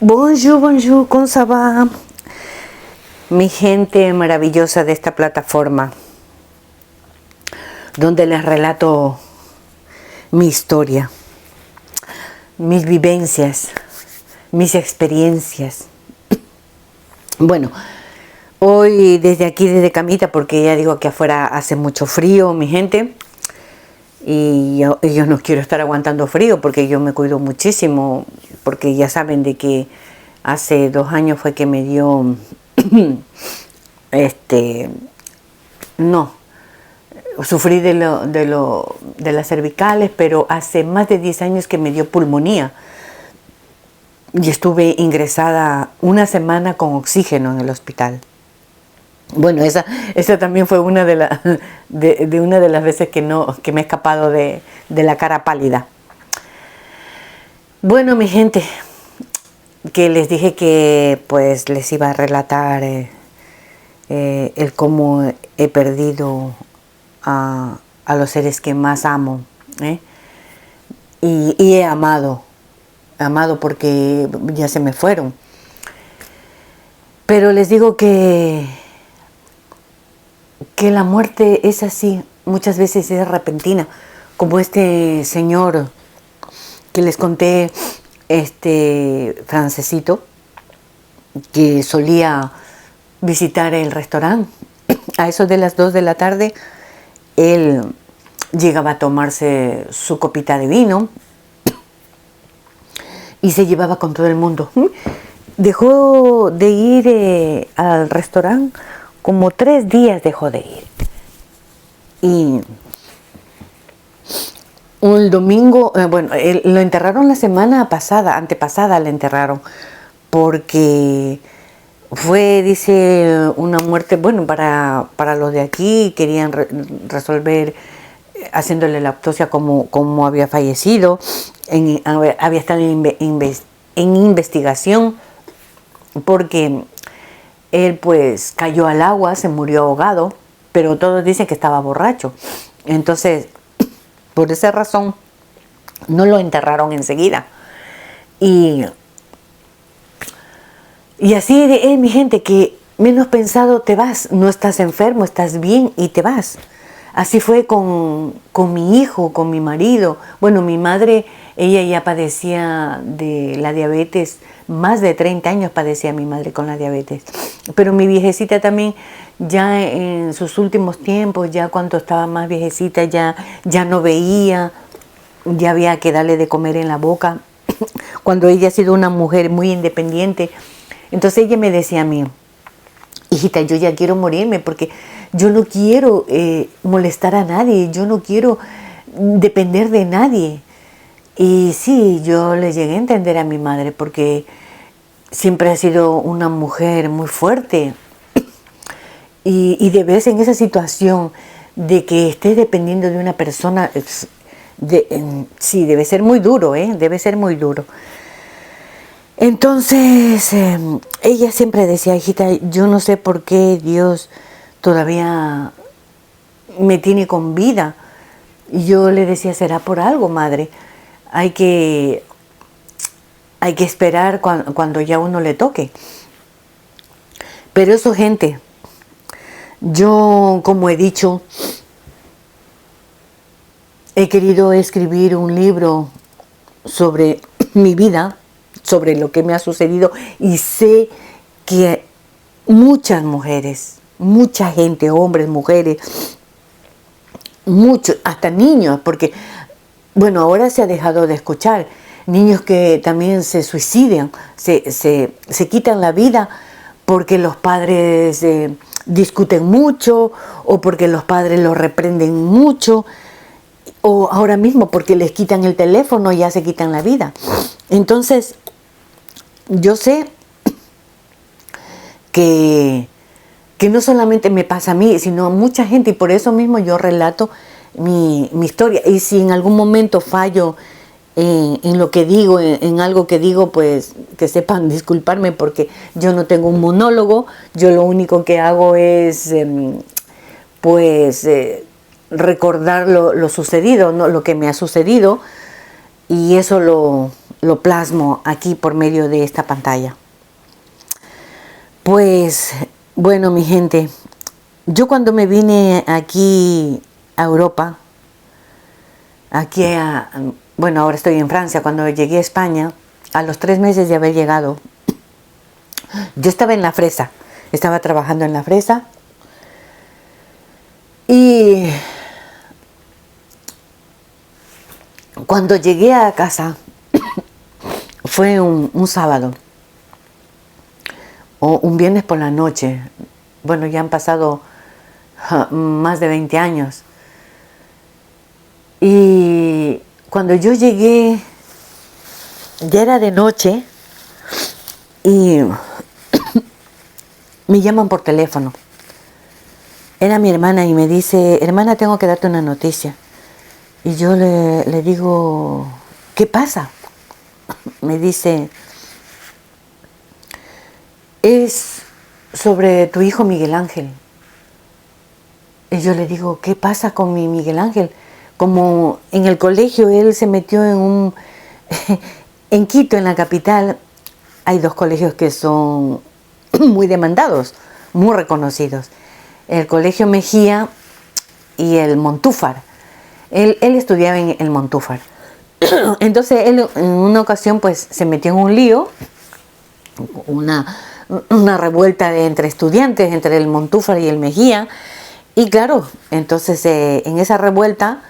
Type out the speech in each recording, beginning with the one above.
Bonjour, bonjour, ¿cómo ça va? Mi gente maravillosa de esta plataforma, donde les relato mi historia, mis vivencias, mis experiencias. Bueno, hoy desde aquí, desde camita, porque ya digo que afuera hace mucho frío, mi gente, y yo no quiero estar aguantando frío porque yo me cuido muchísimo, porque ya saben de que hace 2 años fue que me dio, no, sufrí de las cervicales, pero hace más de 10 años que me dio pulmonía y estuve ingresada 1 semana con oxígeno en el hospital. Bueno, esa también fue una de las veces que me he escapado de la cara pálida. Bueno, mi gente, que les dije que pues les iba a relatar el cómo he perdido a los seres que más amo, y he amado porque ya se me fueron. Pero les digo que la muerte es así, muchas veces es repentina, como este señor que les conté, francesito, que solía visitar el restaurante. A eso de las 2 de la tarde, él llegaba a tomarse su copita de vino y se llevaba con todo el mundo. Dejó de ir al restaurante, como 3 días dejó de ir. Y un domingo, lo enterraron la semana antepasada le enterraron, porque fue, dice, una muerte, bueno, para los de aquí querían resolver haciéndole la autopsia como había fallecido, había estado en investigación, porque él pues cayó al agua, se murió ahogado, pero todos dicen que estaba borracho. Entonces, por esa razón, no lo enterraron enseguida. Y así es, mi gente, que menos pensado te vas, no estás enfermo, estás bien y te vas. Así fue con mi hijo, con mi marido. Bueno, mi madre, ella ya padecía de la diabetes, más de 30 años padecía mi madre con la diabetes. Pero mi viejecita también, ya en sus últimos tiempos, ya cuando estaba más viejecita, ya no veía, ya había que darle de comer en la boca. Cuando ella ha sido una mujer muy independiente, entonces ella me decía a mí: hijita, yo ya quiero morirme porque yo no quiero molestar a nadie, yo no quiero depender de nadie. Y sí, yo le llegué a entender a mi madre, porque siempre ha sido una mujer muy fuerte. Y de vez en esa situación de que estés dependiendo de una persona, sí, debe ser muy duro, debe ser muy duro. Entonces, ella siempre decía: hijita, yo no sé por qué Dios todavía me tiene con vida. Y yo le decía: será por algo, madre. Hay que esperar cuando ya uno le toque. Pero eso, gente, yo, como he dicho, he querido escribir un libro sobre mi vida, sobre lo que me ha sucedido, y sé que muchas mujeres, mucha gente, hombres, mujeres, muchos, hasta niños, porque bueno, ahora se ha dejado de escuchar, niños que también se suicidan, se quitan la vida porque los padres discuten mucho, o porque los padres los reprenden mucho, o ahora mismo porque les quitan el teléfono y ya se quitan la vida. Entonces, yo sé que no solamente me pasa a mí, sino a mucha gente, y por eso mismo yo relato mi historia. Y si en algún momento fallo en lo que digo, en algo que digo, pues que sepan disculparme, porque yo no tengo un monólogo. Yo lo único que hago es recordar lo sucedido, ¿no? Lo que me ha sucedido, y eso lo plasmo aquí por medio de esta pantalla. Pues bueno, mi gente, yo cuando me vine aquí a Europa, bueno, ahora estoy en Francia, cuando llegué a España, a los 3 meses de haber llegado, yo estaba en la fresa, estaba trabajando en la fresa y cuando llegué a casa fue un sábado o un viernes por la noche. Bueno, ya han pasado más de 20 años. Y cuando yo llegué, ya era de noche y me llaman por teléfono. Era mi hermana y me dice, hermana, tengo que darte una noticia. Y yo le digo, ¿qué pasa? Me dice, es sobre tu hijo Miguel Ángel. Y yo le digo, ¿qué pasa con mi Miguel Ángel? Como en el colegio él se metió en en Quito, en la capital, hay 2 colegios que son muy demandados, muy reconocidos. El Colegio Mejía y el Montúfar. Él estudiaba en el Montúfar. Entonces él en una ocasión pues se metió en un lío, una revuelta entre estudiantes, entre el Montúfar y el Mejía. Y claro, entonces en esa revuelta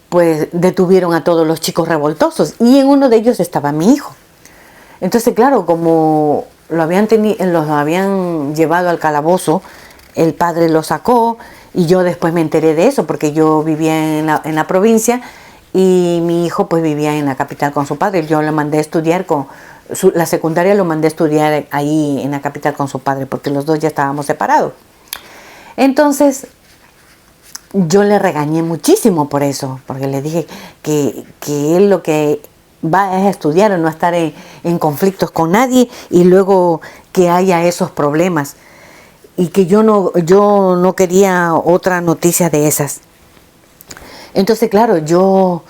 pues detuvieron a todos los chicos revoltosos y en uno de ellos estaba mi hijo. Entonces claro, como los habían llevado al calabozo, el padre lo sacó y yo después me enteré de eso porque yo vivía en la provincia y mi hijo pues vivía en la capital con su padre. Yo lo mandé a estudiar la secundaria, lo mandé a estudiar ahí en la capital con su padre porque los dos ya estábamos separados. Entonces yo le regañé muchísimo por eso, porque le dije que él lo que va es a estudiar o no estar en conflictos con nadie y luego que haya esos problemas. Y que yo no quería otra noticia de esas. Entonces, claro, yo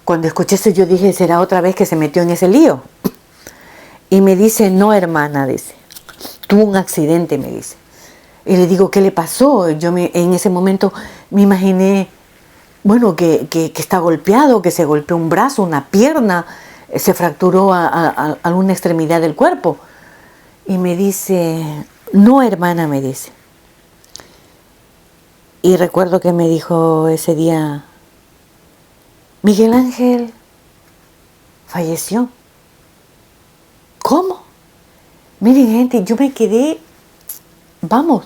cuando escuché eso yo dije, ¿será otra vez que se metió en ese lío? Y me dice, no, hermana, dice, tuvo un accidente, me dice. Y le digo, ¿qué le pasó? En ese momento me imaginé, bueno, que está golpeado, que se golpeó un brazo, una pierna, se fracturó a alguna extremidad del cuerpo. Y me dice, no, hermana, me dice. Y recuerdo que me dijo ese día, Miguel Ángel falleció. ¿Cómo? Miren, gente, yo me quedé, vamos,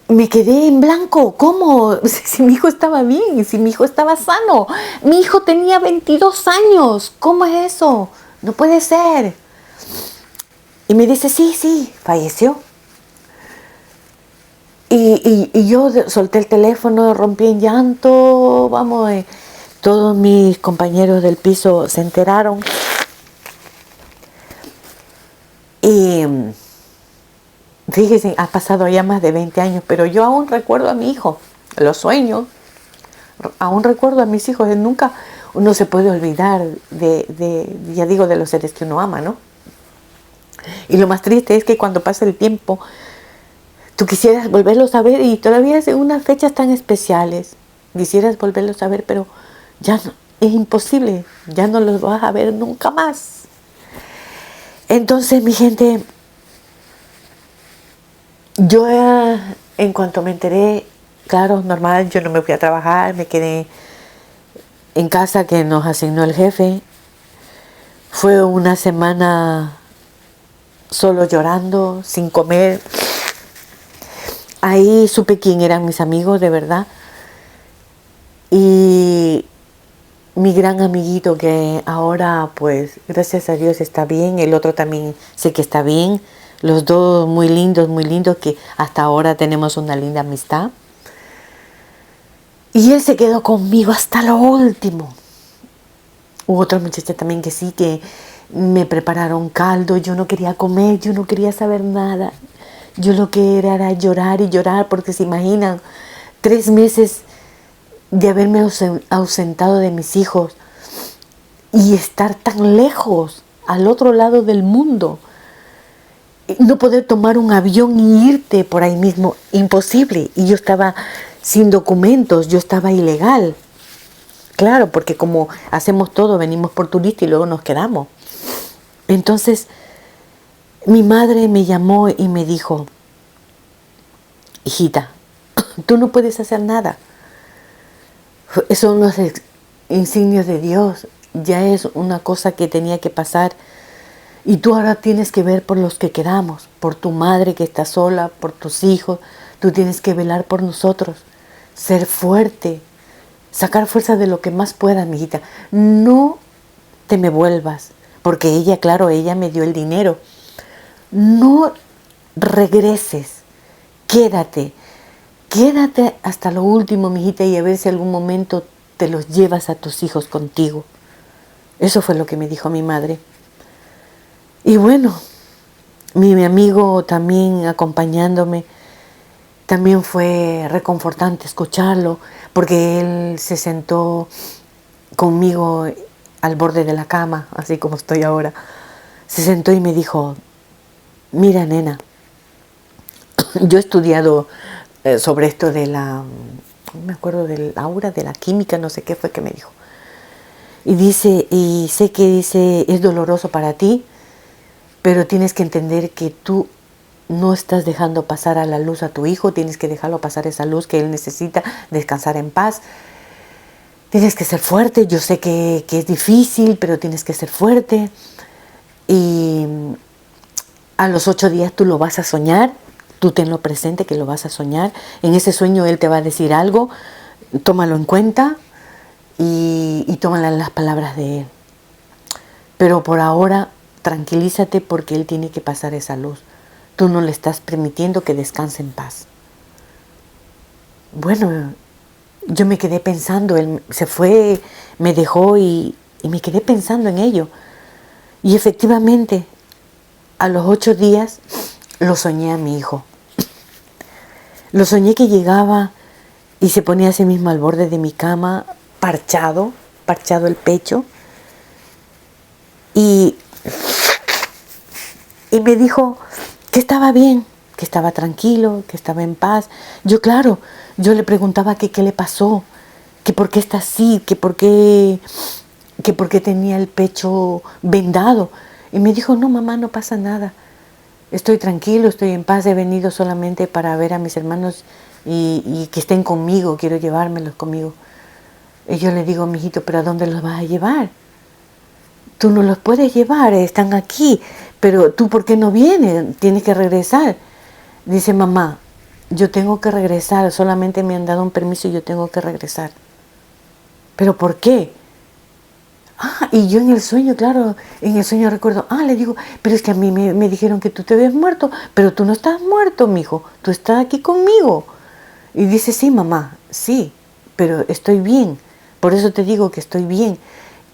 me quedé en blanco. ¿Cómo? Si mi hijo estaba bien, si mi hijo estaba sano. Mi hijo tenía 22 años. ¿Cómo es eso? No puede ser. Y me dice, sí, falleció. Y yo solté el teléfono, rompí en llanto, vamos, todos mis compañeros del piso se enteraron. Y fíjense, ha pasado ya más de 20 años, pero yo aún recuerdo a mi hijo, los sueños, aún recuerdo a mis hijos, nunca uno se puede olvidar ya digo, de los seres que uno ama, ¿no? Y lo más triste es que cuando pasa el tiempo, tú quisieras volverlos a ver y todavía en unas fechas tan especiales, quisieras volverlos a ver, pero ya no, es imposible, ya no los vas a ver nunca más. Entonces, mi gente, yo en cuanto me enteré, claro, normal, yo no me fui a trabajar, me quedé en casa que nos asignó el jefe. Fue una semana solo llorando, sin comer. Ahí supe quién eran mis amigos, de verdad. Y mi gran amiguito que ahora, pues, gracias a Dios está bien. El otro también sé que está bien. Los dos muy lindos, que hasta ahora tenemos una linda amistad. Y él se quedó conmigo hasta lo último. Hubo otra muchacha también que sí, que me prepararon caldo. Yo no quería comer, yo no quería saber nada. Yo lo que era llorar y llorar, porque se imaginan, 3 meses de haberme ausentado de mis hijos. y estar tan lejos, al otro lado del mundo. No poder tomar un avión y irte por ahí mismo, imposible. Y yo estaba sin documentos, yo estaba ilegal. Claro, porque como hacemos todo, venimos por turista y luego nos quedamos. Entonces, mi madre me llamó y me dijo, hijita, tú no puedes hacer nada. Son los insignios de Dios. Ya es una cosa que tenía que pasar. Y tú ahora tienes que ver por los que quedamos, por tu madre que está sola, por tus hijos. Tú tienes que velar por nosotros, ser fuerte, sacar fuerza de lo que más puedas, mi hijita. No te me vuelvas, porque ella, claro, ella me dio el dinero. No regreses, quédate. Quédate hasta lo último, mi hijita, y a ver si algún momento te los llevas a tus hijos contigo. Eso fue lo que me dijo mi madre. Y bueno, mi amigo también acompañándome, también fue reconfortante escucharlo, porque él se sentó conmigo al borde de la cama, así como estoy ahora. Se sentó y me dijo, mira nena, yo he estudiado sobre esto de la, no me acuerdo del aura, de la química, no sé qué fue que me dijo. Y dice, y sé que dice, es doloroso para ti, pero tienes que entender que tú no estás dejando pasar a la luz a tu hijo, tienes que dejarlo pasar esa luz que él necesita, descansar en paz. Tienes que ser fuerte, yo sé que es difícil, pero tienes que ser fuerte. Y a los 8 días tú lo vas a soñar, tú tenlo presente que lo vas a soñar. En ese sueño él te va a decir algo, tómalo en cuenta y tómala las palabras de él. Pero por ahora tranquilízate porque él tiene que pasar esa luz. Tú no le estás permitiendo que descanse en paz. Bueno, yo me quedé pensando, él se fue, me dejó y me quedé pensando en ello. Y efectivamente, a los 8 días lo soñé a mi hijo. Lo soñé que llegaba y se ponía a sí mismo al borde de mi cama, parchado el pecho. Y me dijo que estaba bien, que estaba tranquilo, que estaba en paz. Yo, claro, yo le preguntaba que qué le pasó, que por qué está así, que por qué tenía el pecho vendado. Y me dijo, no mamá, no pasa nada. Estoy tranquilo, estoy en paz, he venido solamente para ver a mis hermanos y que estén conmigo, quiero llevármelos conmigo. Y yo le digo, mijito, ¿pero a dónde los vas a llevar? Tú no los puedes llevar, están aquí, pero tú ¿por qué no vienes? Tienes que regresar. Dice, mamá, yo tengo que regresar, solamente me han dado un permiso y yo tengo que regresar. ¿Pero por qué? Y yo en el sueño, claro, en el sueño recuerdo, le digo, pero es que a mí me dijeron que tú te habías muerto, pero tú no estás muerto, mijo, tú estás aquí conmigo. Y dice, sí, mamá, sí, pero estoy bien, por eso te digo que estoy bien.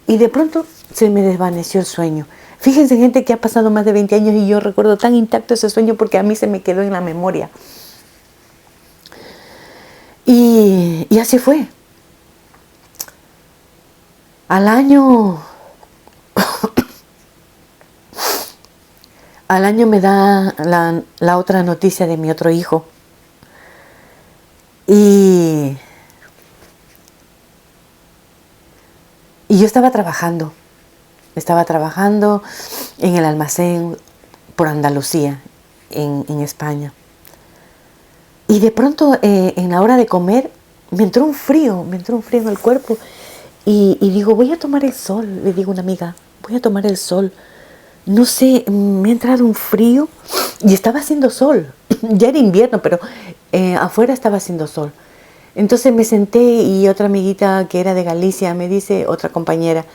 Y de pronto se me desvaneció el sueño. Fíjense, gente, que ha pasado más de 20 años y yo recuerdo tan intacto ese sueño porque a mí se me quedó en la memoria. Y así fue. Al año me da la otra noticia de mi otro hijo. Y yo estaba trabajando en el almacén por Andalucía, en España. Y de pronto, en la hora de comer, me entró un frío en el cuerpo. Y digo, voy a tomar el sol, le digo a una amiga, voy a tomar el sol. No sé, me ha entrado un frío y estaba haciendo sol. Ya era invierno, pero afuera estaba haciendo sol. Entonces me senté y otra amiguita que era de Galicia me dice, otra compañera,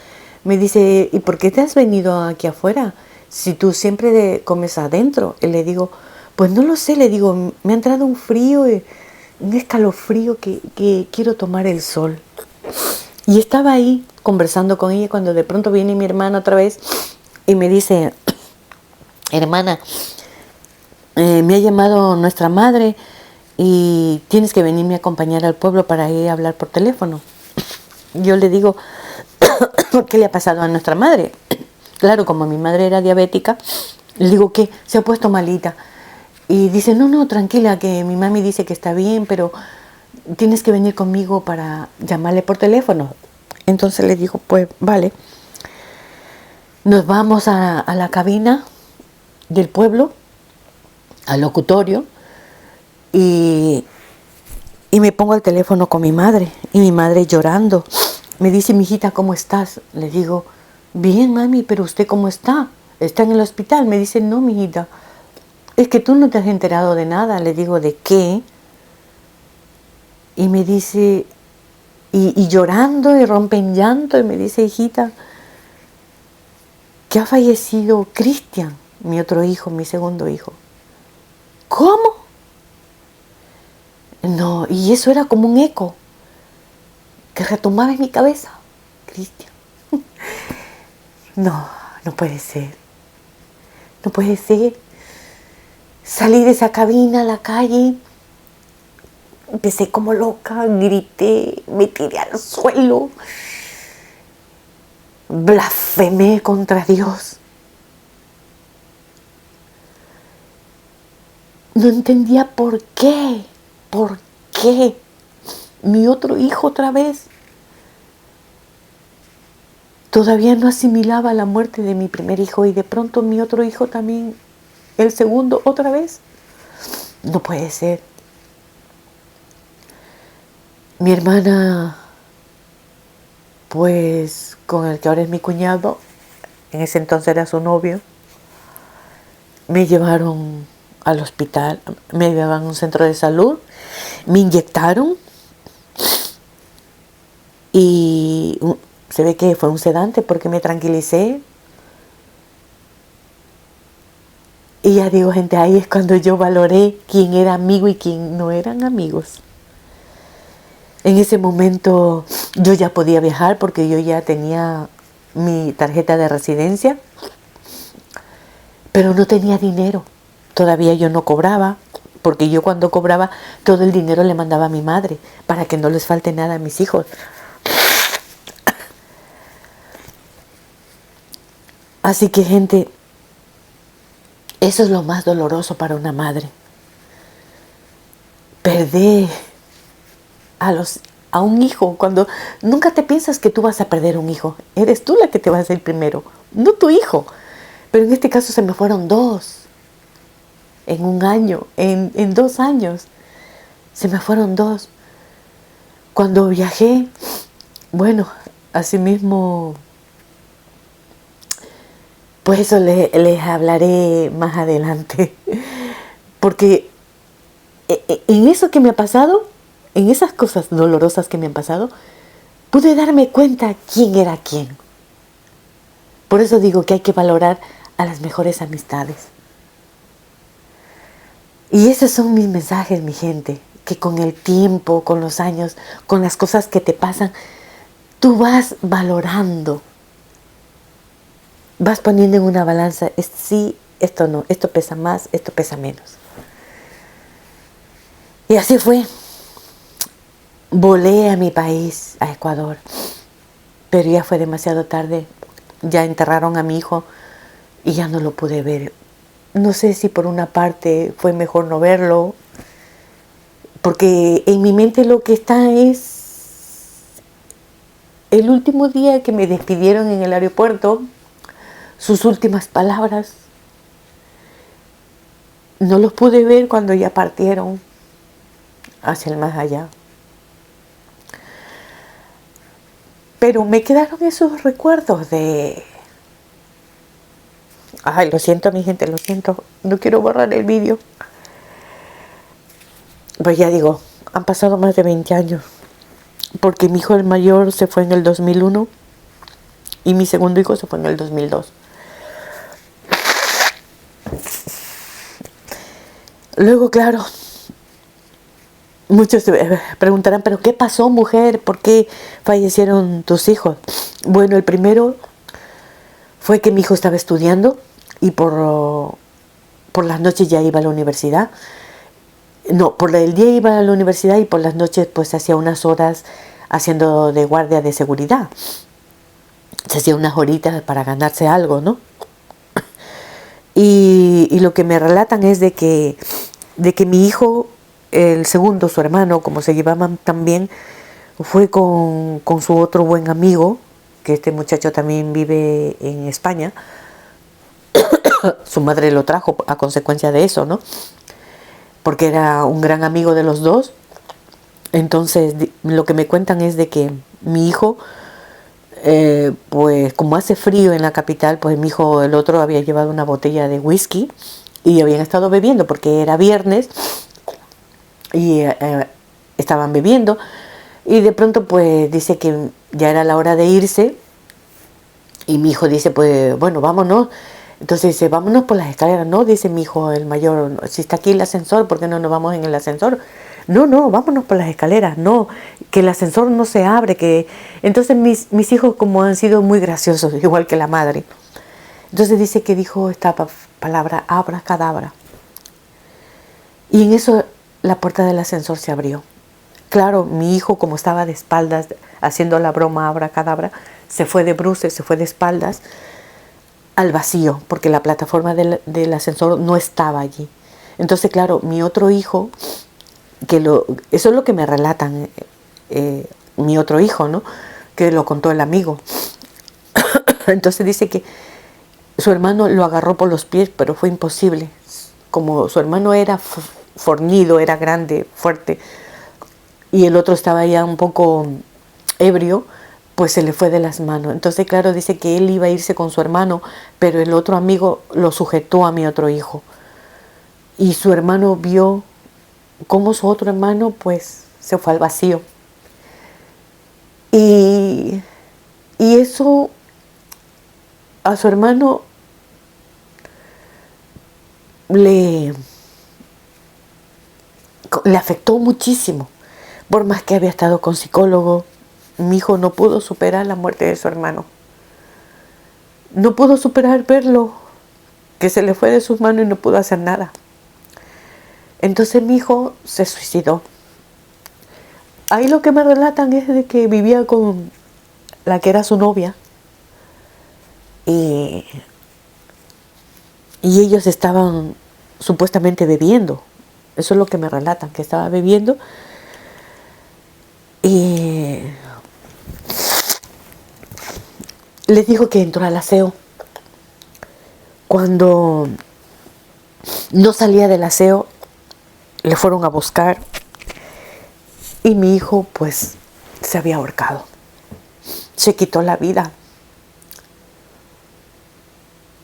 me dice, ¿y por qué te has venido aquí afuera? Si tú siempre comes adentro. Y le digo, pues no lo sé, le digo, me ha entrado un frío, un escalofrío que quiero tomar el sol. Y estaba ahí conversando con ella cuando de pronto viene mi hermana otra vez y me dice, hermana, me ha llamado nuestra madre y tienes que venirme a acompañar al pueblo para ir a hablar por teléfono. Yo le digo, ¿qué le ha pasado a nuestra madre? Claro, como mi madre era diabética, le digo que se ha puesto malita. Y dice, no, no, tranquila, que mi mami dice que está bien, pero tienes que venir conmigo para llamarle por teléfono. Entonces le digo, pues vale. Nos vamos a la cabina del pueblo, al locutorio, y me pongo al teléfono con mi madre. Y mi madre llorando. Me dice, mijita, ¿cómo estás? Le digo, bien, mami, pero ¿usted cómo está? ¿Está en el hospital? Me dice, no, mijita, es que tú no te has enterado de nada. Le digo, ¿de qué? Y me dice, y llorando y rompe en llanto, y me dice, hijita, que ha fallecido Cristian, mi otro hijo, mi segundo hijo. ¿Cómo? No, y eso era como un eco que retomaba en mi cabeza. Cristian. No, no puede ser. No puede ser. Salí de esa cabina a la calle, empecé como loca, grité, me tiré al suelo, blasfemé contra Dios. No entendía por qué mi otro hijo otra vez. Todavía no asimilaba la muerte de mi primer hijo y de pronto mi otro hijo también, el segundo otra vez. No puede ser. Mi hermana, pues con el que ahora es mi cuñado, en ese entonces era su novio, me llevaron al hospital, me llevaban a un centro de salud, me inyectaron y se ve que fue un sedante porque me tranquilicé. Y ya digo, gente, ahí es cuando yo valoré quién era amigo y quién no eran amigos. En ese momento yo ya podía viajar porque yo ya tenía mi tarjeta de residencia, pero no tenía dinero. Todavía yo no cobraba, porque yo cuando cobraba todo el dinero le mandaba a mi madre para que no les falte nada a mis hijos. Así que, gente, eso es lo más doloroso para una madre. Perder a un hijo, cuando nunca te piensas que tú vas a perder un hijo. Eres tú la que te vas a ir primero, no tu hijo. Pero en este caso se me fueron dos. En un año, en 2 años. Se me fueron dos. Cuando viajé, bueno, así mismo, pues eso les hablaré más adelante. Porque en eso que me ha pasado, en esas cosas dolorosas que me han pasado, pude darme cuenta quién era quién. Por eso digo que hay que valorar a las mejores amistades. Y esos son mis mensajes, mi gente, que con el tiempo, con los años, con las cosas que te pasan, tú vas valorando. Vas poniendo en una balanza, sí, esto no, esto pesa más, esto pesa menos. Y así fue. Volé a mi país, a Ecuador, pero ya fue demasiado tarde. Ya enterraron a mi hijo y ya no lo pude ver. No sé si por una parte fue mejor no verlo, porque en mi mente lo que está es el último día que me despidieron en el aeropuerto, sus últimas palabras. No los pude ver cuando ya partieron hacia el más allá. Pero me quedaron esos recuerdos de... Ay, lo siento, mi gente, lo siento. No quiero borrar el vídeo. Pues ya digo, han pasado más de 20 años. Porque mi hijo el mayor se fue en el 2001 y mi segundo hijo se fue en el 2002. Luego, claro, muchos preguntarán, ¿pero qué pasó, mujer? ¿Por qué fallecieron tus hijos? Bueno, el primero fue que mi hijo estaba estudiando y por las noches ya iba a la universidad. No, por el día iba a la universidad y por las noches pues hacía unas horas haciendo de guardia de seguridad. se hacía unas horitas para ganarse algo, ¿no? Y lo que me relatan es de que mi hijo, el segundo, su hermano, como se llevaban tan bien, fue con su otro buen amigo, que este muchacho también vive en España. Su madre lo trajo a consecuencia de eso, ¿no? Porque era un gran amigo de los dos. Entonces, lo que me cuentan es de que mi hijo, pues como hace frío en la capital, pues mi hijo, el otro, había llevado una botella de whisky y habían estado bebiendo porque era viernes y estaban bebiendo, y de pronto pues dice que ya era la hora de irse y mi hijo dice, pues bueno, vámonos. Entonces dice, vámonos por las escaleras. No, dice mi hijo el mayor, si está aquí el ascensor, ¿por qué no nos vamos en el ascensor? No, no, vámonos por las escaleras. No, que el ascensor no se abre. Que Entonces mis hijos, como han sido muy graciosos, igual que la madre, entonces dice que dijo esta palabra, abracadabra. Y en eso la puerta del ascensor se abrió. Claro, mi hijo, como estaba de espaldas haciendo la broma abracadabra, se fue de bruces, se fue de espaldas al vacío, porque la plataforma del ascensor no estaba allí. Entonces, claro, mi otro hijo, eso es lo que me relatan, mi otro hijo, ¿no? Que lo contó el amigo. Entonces dice que su hermano lo agarró por los pies, pero fue imposible. Como su hermano era fornido, era grande, fuerte, y el otro estaba ya un poco ebrio, pues se le fue de las manos. Entonces, claro, dice que él iba a irse con su hermano, pero el otro amigo lo sujetó a mi otro hijo. Y su hermano vio cómo su otro hermano, pues, se fue al vacío. Y, y eso a su hermano le afectó muchísimo. Por más que había estado con psicólogo, mi hijo no pudo superar la muerte de su hermano. No pudo superar verlo, que se le fue de sus manos y no pudo hacer nada. Entonces mi hijo se suicidó. Ahí lo que me relatan es de que vivía con la que era su novia y, y ellos estaban supuestamente bebiendo. Eso es lo que me relatan, que estaba bebiendo y les dijo que entró al aseo. Cuando no salía del aseo, le fueron a buscar y mi hijo pues se había ahorcado. Se quitó la vida.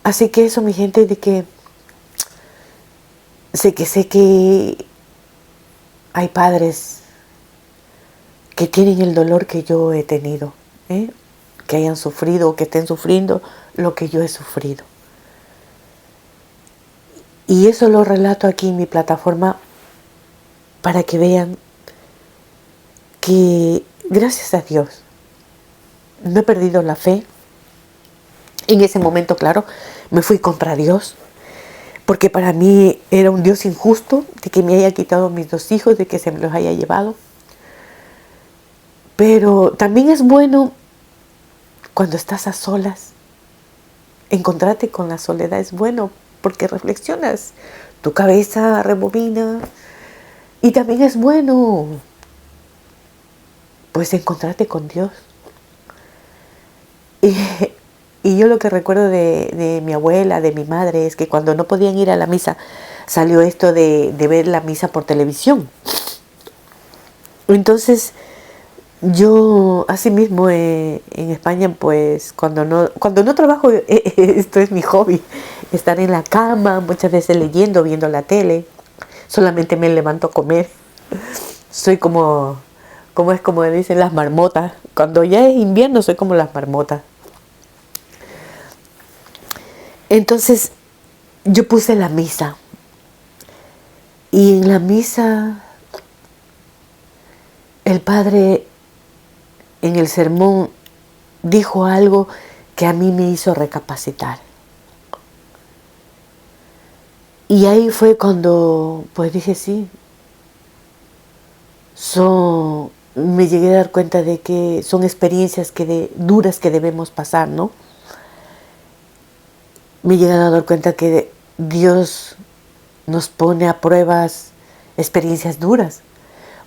Así que eso, mi gente, de que sé que hay padres que tienen el dolor que yo he tenido, ¿eh? Que hayan sufrido o que estén sufriendo lo que yo he sufrido. Y eso lo relato aquí en mi plataforma para que vean que, gracias a Dios, no he perdido la fe. En ese momento, claro, me fui contra Dios, porque para mí era un Dios injusto de que me haya quitado mis dos hijos, de que se me los haya llevado. Pero también es bueno cuando estás a solas. Encontrarte con la soledad es bueno porque reflexionas, tu cabeza rebobina, y también es bueno pues encontrarte con Dios. Y, y yo lo que recuerdo de mi abuela, de mi madre, es que cuando no podían ir a la misa, salió esto de ver la misa por televisión. Entonces, yo asimismo en España, pues cuando no trabajo, esto es mi hobby, estar en la cama, muchas veces leyendo, viendo la tele, solamente me levanto a comer. Soy como dicen las marmotas, cuando ya es invierno soy como las marmotas. Entonces yo puse la misa y en la misa el padre en el sermón dijo algo que a mí me hizo recapacitar. Y ahí fue cuando pues dije, sí, son me llegué a dar cuenta de que son experiencias duras que debemos pasar, ¿no? Me llegué a dar cuenta que Dios nos pone a pruebas experiencias duras.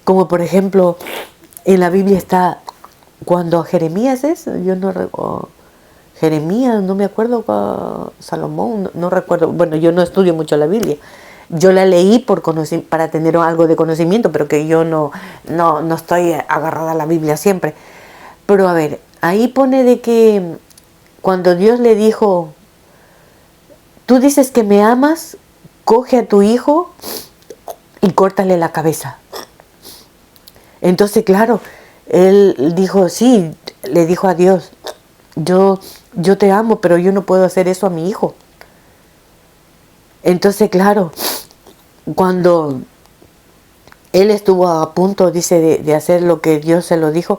Como por ejemplo, en la Biblia está cuando Jeremías Jeremías, no me acuerdo, Salomón, no recuerdo. Bueno, yo no estudio mucho la Biblia. Yo la leí para tener algo de conocimiento, pero que yo no estoy agarrada a la Biblia siempre. Pero a ver, ahí pone de que cuando Dios le dijo, tú dices que me amas, coge a tu hijo y córtale la cabeza. Entonces, claro, él dijo, sí, le dijo a Dios, yo te amo, pero yo no puedo hacer eso a mi hijo. Entonces, claro, cuando él estuvo a punto, dice, de hacer lo que Dios se lo dijo,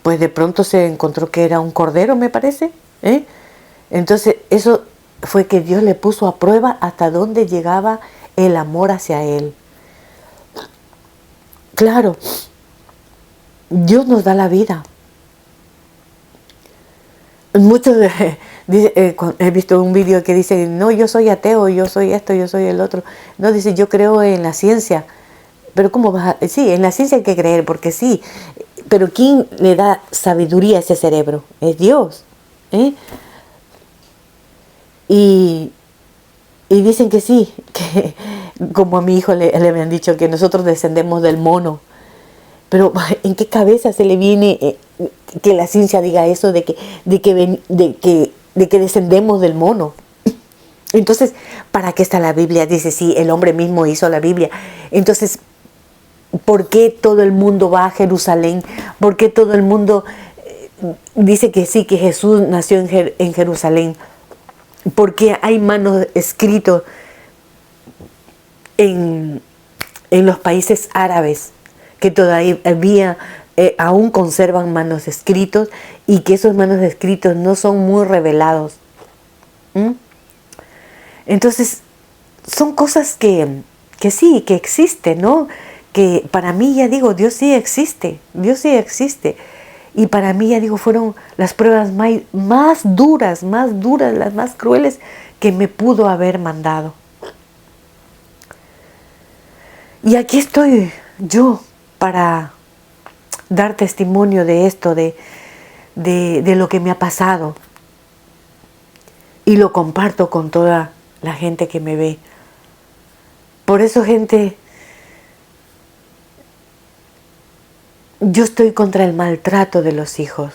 pues de pronto se encontró que era un cordero, me parece, ¿eh? Entonces, eso fue que Dios le puso a prueba hasta dónde llegaba el amor hacia él. Claro, Dios nos da la vida. Muchos he visto un vídeo que dice, no, yo soy ateo, yo soy esto, yo soy el otro. No, dice, yo creo en la ciencia. Pero ¿cómo vas a...? Sí, en la ciencia hay que creer, porque sí. Pero ¿quién le da sabiduría a ese cerebro? Es Dios, ¿eh? Y dicen que sí, que como a mi hijo le habían dicho que nosotros descendemos del mono. Pero ¿en qué cabeza se le viene que la ciencia diga eso de que descendemos del mono? Entonces, ¿para qué está la Biblia? Dice, sí, el hombre mismo hizo la Biblia. Entonces, ¿por qué todo el mundo va a Jerusalén? ¿Por qué todo el mundo dice que sí, que Jesús nació en Jerusalén? Porque hay manos escritos en los países árabes que todavía aún conservan manuscritos y que esos manuscritos no son muy revelados. Entonces, son cosas que sí, que existen, ¿no? Que para mí, ya digo, Dios sí existe, Dios sí existe. Y para mí, ya digo, fueron las pruebas más duras, las más crueles que me pudo haber mandado. Y aquí estoy yo para dar testimonio de esto, de lo que me ha pasado. Y lo comparto con toda la gente que me ve. Por eso, gente, yo estoy contra el maltrato de los hijos.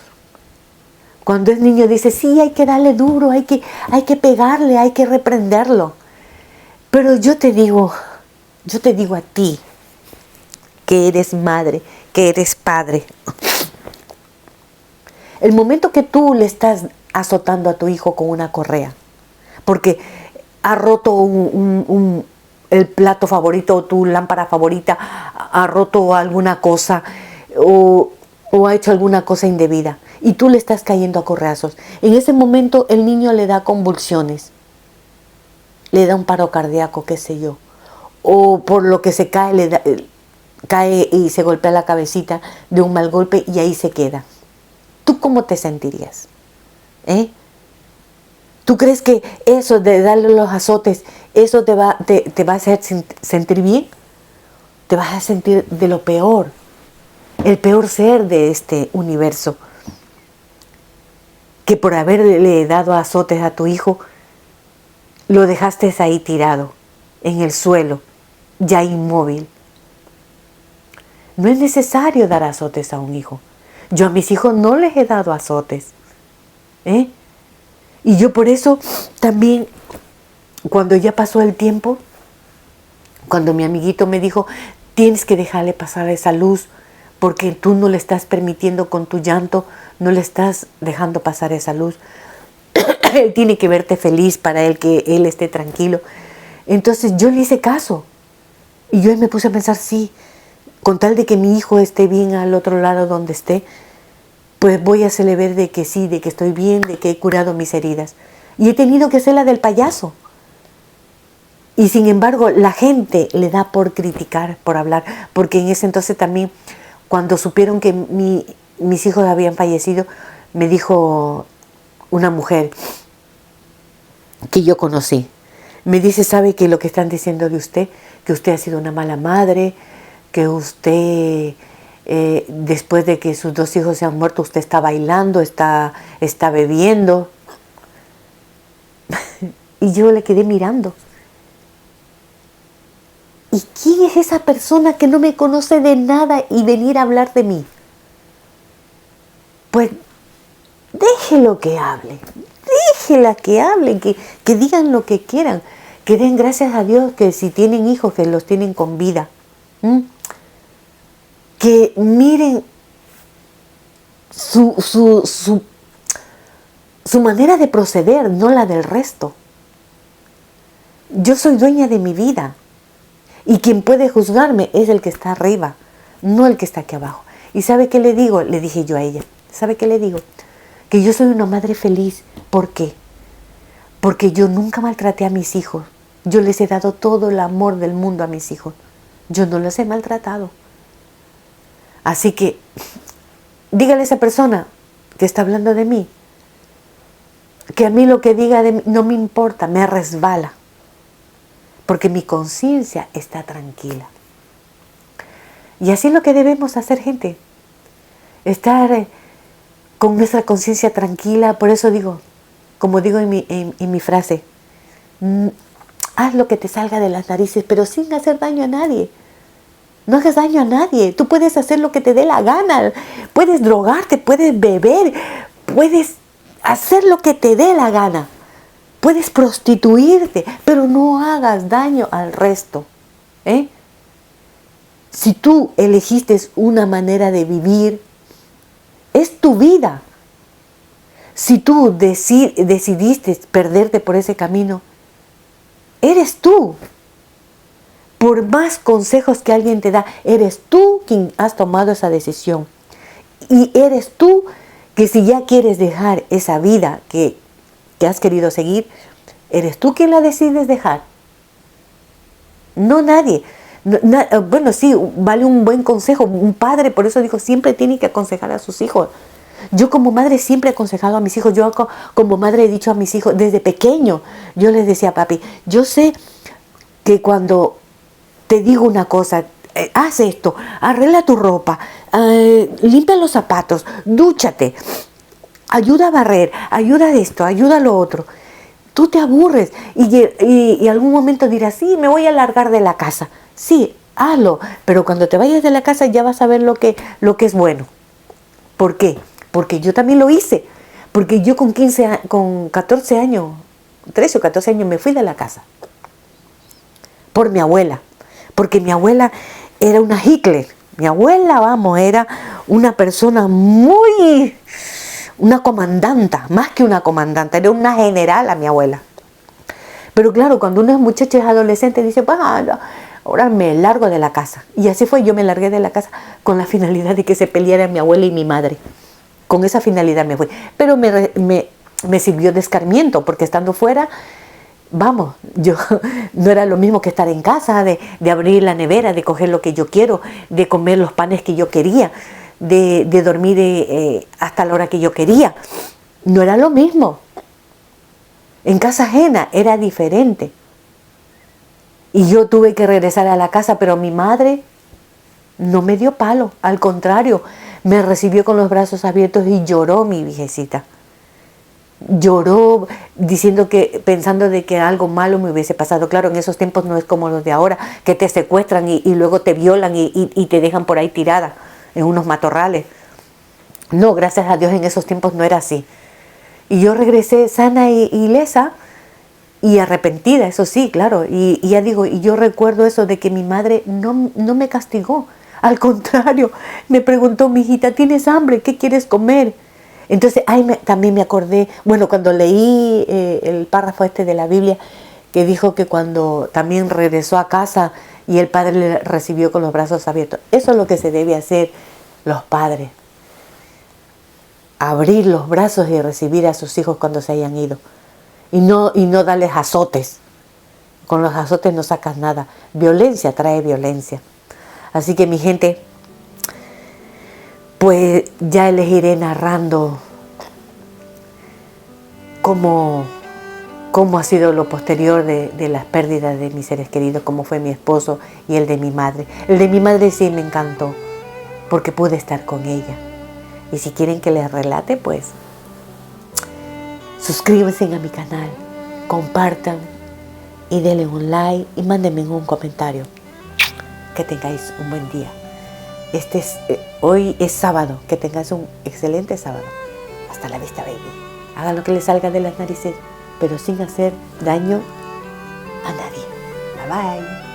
Cuando es niño dice, sí, hay que darle duro, hay que pegarle, hay que reprenderlo. Pero yo te digo a ti, que eres madre, que eres padre, el momento que tú le estás azotando a tu hijo con una correa, porque ha roto el plato favorito o tu lámpara favorita, ha roto alguna cosa o ha hecho alguna cosa indebida y tú le estás cayendo a correazos, en ese momento el niño le da convulsiones, le da un paro cardíaco, qué sé yo, o por lo que se cae, cae y se golpea la cabecita de un mal golpe y ahí se queda. ¿Tú cómo te sentirías? ¿Tú crees que eso de darle los azotes, eso te va a hacer sentir bien? Te vas a sentir de lo peor, el peor ser de este universo, que por haberle dado azotes a tu hijo, lo dejaste ahí tirado, en el suelo, ya inmóvil. No es necesario dar azotes a un hijo. Yo a mis hijos no les he dado azotes. Y yo por eso también, cuando ya pasó el tiempo, cuando mi amiguito me dijo, tienes que dejarle pasar esa luz, porque tú no le estás permitiendo con tu llanto, no le estás dejando pasar esa luz. Él tiene que verte feliz para él, que él esté tranquilo. Entonces yo le hice caso. Y yo me puse a pensar, sí, con tal de que mi hijo esté bien al otro lado donde esté, pues voy a hacerle ver de que sí, de que estoy bien, de que he curado mis heridas. Y he tenido que hacer la del payaso. Y sin embargo, la gente le da por criticar, por hablar, porque en ese entonces también Cuando supieron que mis hijos habían fallecido, me dijo una mujer que yo conocí, me dice, ¿sabe que lo que están diciendo de usted? Que usted ha sido una mala madre, que usted, después de que sus 2 hijos se han muerto, usted está bailando, está bebiendo. Y yo le quedé mirando. ¿Y quién es esa persona que no me conoce de nada y venir a hablar de mí? Pues déjelo que hable, déjela que hablen, que digan lo que quieran, que den gracias a Dios que si tienen hijos, que los tienen con vida. Que miren su manera de proceder, no la del resto. Yo soy dueña de mi vida y quien puede juzgarme es el que está arriba, no el que está aquí abajo. ¿Y sabe qué le digo? Le dije yo a ella, ¿sabe qué le digo? Que yo soy una madre feliz. ¿Por qué? Porque yo nunca maltraté a mis hijos. Yo les he dado todo el amor del mundo a mis hijos. Yo no los he maltratado. Así que, dígale a esa persona que está hablando de mí, que a mí lo que diga de mí no me importa, me resbala. Porque mi conciencia está tranquila. Y así es lo que debemos hacer, gente. Estar con nuestra conciencia tranquila. Por eso digo, como digo en mi frase, haz lo que te salga de las narices, pero sin hacer daño a nadie. No hagas daño a nadie. Tú puedes hacer lo que te dé la gana. Puedes drogarte, puedes beber, puedes hacer lo que te dé la gana. Puedes prostituirte, pero no hagas daño al resto. Si tú elegiste una manera de vivir, es tu vida. Si tú decidiste perderte por ese camino, eres tú. Por más consejos que alguien te da, eres tú quien has tomado esa decisión. Y eres tú que si ya quieres dejar esa vida que has querido seguir, eres tú quien la decides dejar. No nadie. Bueno, sí, vale un buen consejo. Un padre, por eso digo, siempre tiene que aconsejar a sus hijos. Yo como madre siempre he aconsejado a mis hijos. Yo como madre he dicho a mis hijos, desde pequeño, yo les decía, papi, yo sé que cuando te digo una cosa, haz esto, arregla tu ropa, limpia los zapatos, dúchate, ayuda a barrer, ayuda a esto, ayuda a lo otro. Tú te aburres y algún momento dirás, sí, me voy a largar de la casa. Sí, hazlo, pero cuando te vayas de la casa ya vas a ver lo que es bueno. ¿Por qué? Porque yo también lo hice. Porque yo con 14 años, 13 o 14 años me fui de la casa. Por mi abuela. Porque mi abuela era una Hitler. Mi abuela, vamos, era una persona una comandanta, más que una comandante, era una general a mi abuela. Pero claro, cuando uno es muchacho, es adolescente, dice, ahora me largo de la casa. Y así fue, yo me largué de la casa con la finalidad de que se pelearan mi abuela y mi madre. Con esa finalidad me fui. Pero me sirvió de escarmiento, porque estando fuera, vamos, yo no era lo mismo que estar en casa, de abrir la nevera, de coger lo que yo quiero, de comer los panes que yo quería, de dormir hasta la hora que yo quería. No era lo mismo. En casa ajena era diferente. Y yo tuve que regresar a la casa, pero mi madre no me dio palo. Al contrario, me recibió con los brazos abiertos y lloró mi viejecita. Lloró pensando de que algo malo me hubiese pasado. Claro, en esos tiempos no es como los de ahora, que te secuestran y luego te violan y te dejan por ahí tirada en unos matorrales. No, gracias a Dios en esos tiempos no era así. Y yo regresé sana y ilesa y arrepentida, eso sí, claro. Y ya digo, y yo recuerdo eso de que mi madre no me castigó. Al contrario, me preguntó, mi hijita, ¿tienes hambre? ¿Qué quieres comer? Entonces, también me acordé, bueno, cuando leí el párrafo de la Biblia, que dijo que cuando también regresó a casa y el padre le recibió con los brazos abiertos. Eso es lo que se debe hacer los padres. Abrir los brazos y recibir a sus hijos cuando se hayan ido. Y no darles azotes. Con los azotes no sacas nada. Violencia trae violencia. Así que mi gente, pues ya les iré narrando cómo ha sido lo posterior de las pérdidas de mis seres queridos, cómo fue mi esposo y el de mi madre. El de mi madre sí me encantó, porque pude estar con ella. Y si quieren que les relate, pues suscríbanse a mi canal, compartan y denle un like y mándenme un comentario. Que tengáis un buen día. Hoy es sábado, que tengáis un excelente sábado. Hasta la vista, baby. Hagan lo que les salga de las narices, pero sin hacer daño a nadie. Bye bye.